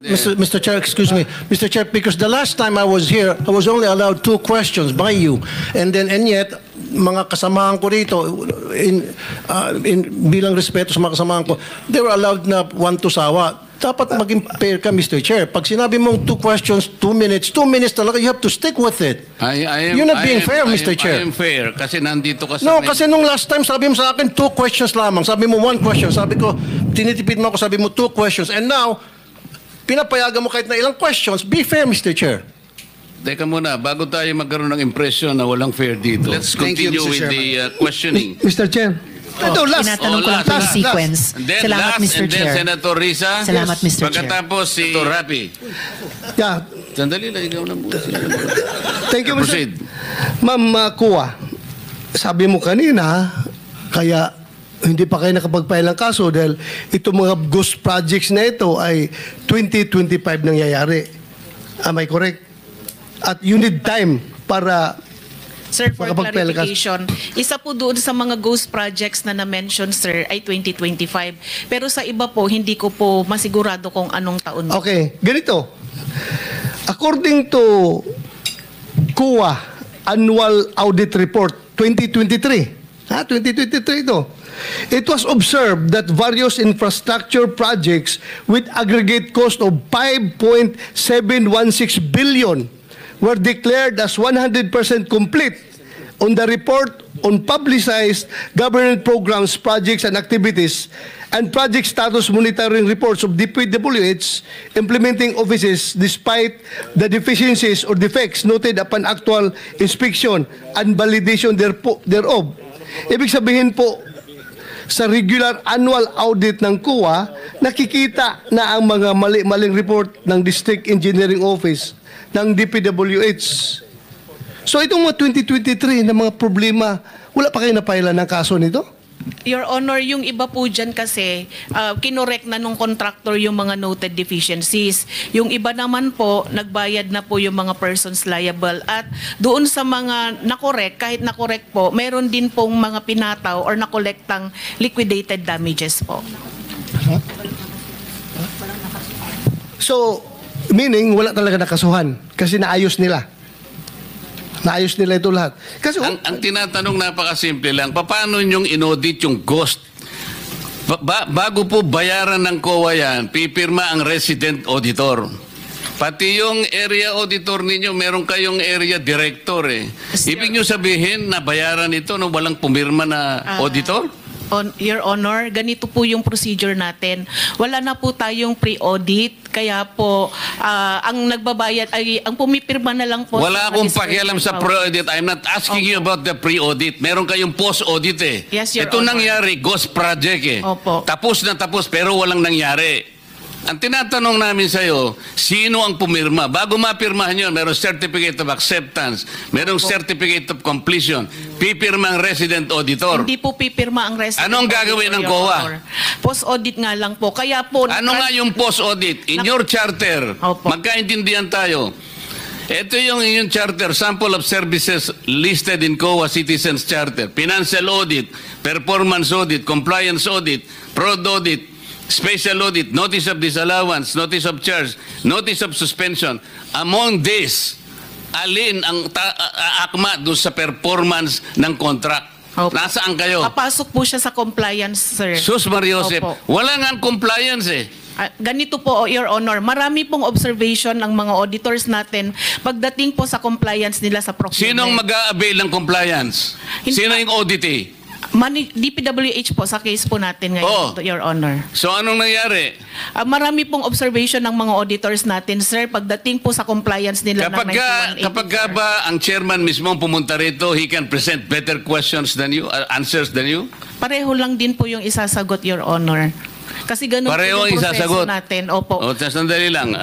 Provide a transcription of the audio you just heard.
Mr. Chair, excuse me. Mr. Chair, because the last time I was here, I was only allowed 2 questions by you. And yet, mga kasamahan ko rito, bilang respeto sa mga kasamahan ko, they were allowed na 1 to sawa. Dapat maging fair ka, Mr. Chair. Pag sinabi mong 2 questions, 2 minutes talaga, you have to stick with it. You're not being fair, Mr. Chair. I am fair kasi nandito ka sa... No, kasi nung last time, sabi mo sa akin 2 questions lamang. Sabi mo 1 question. Sabi ko, tinitipid mo ako, sabi mo 2 questions. And now, pinapayagan mo kahit na ilang questions. Be fair, Mr. Chair. Teka muna, bago tayo magkaroon ng impression na walang fair dito, let's continue with the questioning. Mr. Chair. Tinatanong ko lang po yung sequence. Salamat, Mr. And then Chair. Senator Risa. Salamat, Mr. Chair. Pagkatapos si Rapi. Yeah. Sandali lang, ikaw na muna. Thank you, Mr. Proceed. Ma'am Kuwa, sabi mo kanina, kaya hindi pa kayo nakapag-file ng kaso dahil itong mga ghost projects na ito ay 2025 nangyayari. Am I correct? At you need time para... Sir, for clarification, isa po doon sa mga ghost projects na na-mention, sir, ay 2025. Pero sa iba po, hindi ko po masigurado kung anong taon. Okay, ganito. According to COA Annual Audit Report 2023, 2023 ito, it was observed that various infrastructure projects with aggregate cost of 5.716 billion were declared as 100% complete on the report on publicized government programs, projects, and activities and project status monitoring reports of DPWH implementing offices despite the deficiencies or defects noted upon actual inspection and validation thereof. Ibig sabihin po, sa regular annual audit ng COA, nakikita na ang mga mali-maling report ng District Engineering Office ng DPWH. So itong mga 2023 na mga problema, wala pa kayo napailan ng kaso nito? Your Honor, yung iba po dyan kasi, kinorek na nung contractor yung mga noted deficiencies. Yung iba naman po, nagbayad na po yung mga persons liable. At doon sa mga nakorek, kahit nakorek po, meron din pong mga pinataw or nakolektang liquidated damages po. So, meaning, wala talaga nakasuhan kasi naayos nila. Naayos nila ito lahat. Kasi, ang tinatanong napakasimple lang, paano nyong inaudit yung ghost? Bago po bayaran ng COA yan, pipirma ang resident auditor. Pati yung area auditor ninyo, meron kayong area director eh. Ibig nyo sabihin na bayaran ito nung walang pumirma na auditor? Your Honor, ganito po yung procedure natin. Wala na po tayong pre-audit, kaya po ang nagbabayad ay ang pumipirma na lang po. Wala akong pakialam sa pre-audit. I'm not asking you about the pre-audit. Meron kayong post-audit eh. Yes, Your Ito Honor. nangyari, ghost project eh. Opo. Tapos na tapos pero walang nangyari. Ang tinatanong namin sa iyo, sino ang pumirma? Bago mapirmahan yun, merong certificate of acceptance, merong certificate of completion, pipirma ang resident auditor. Hindi po pipirma ang resident Anong gagawin ng COA? Post-audit nga lang po. Kaya po... Ano nga yung post-audit? In your charter, Opo. magkaintindihan tayo. Ito yung inyong charter, sample of services listed in COA Citizens Charter. Financial audit, performance audit, compliance audit, fraud audit, special audit, notice of disallowance, notice of charge, notice of suspension. Among these, alin ang akma doon sa performance ng contract? Opo. Nasaan kayo? Papasok po siya sa compliance, sir. Sus Mariosep, Opo. wala nga compliance eh. Ganito po, Your Honor, marami pong observation ng mga auditors natin pagdating po sa compliance nila sa procurement. Sinong mag-a-avail ng compliance? Sino yung auditee? DPWH po sa case po natin ngayon, Your Honor. So anong nangyari? Marami pong observation ng mga auditors natin, sir, pagdating po sa compliance nila ng 9184. Kapag ba ang chairman mismo pumunta rito, he can present better questions than you, answers than you? Pareho lang din po yung isasagot, Your Honor. Kasi ganun Pareho po yung ang proseso isasagot. natin. Opo. O, sandali lang.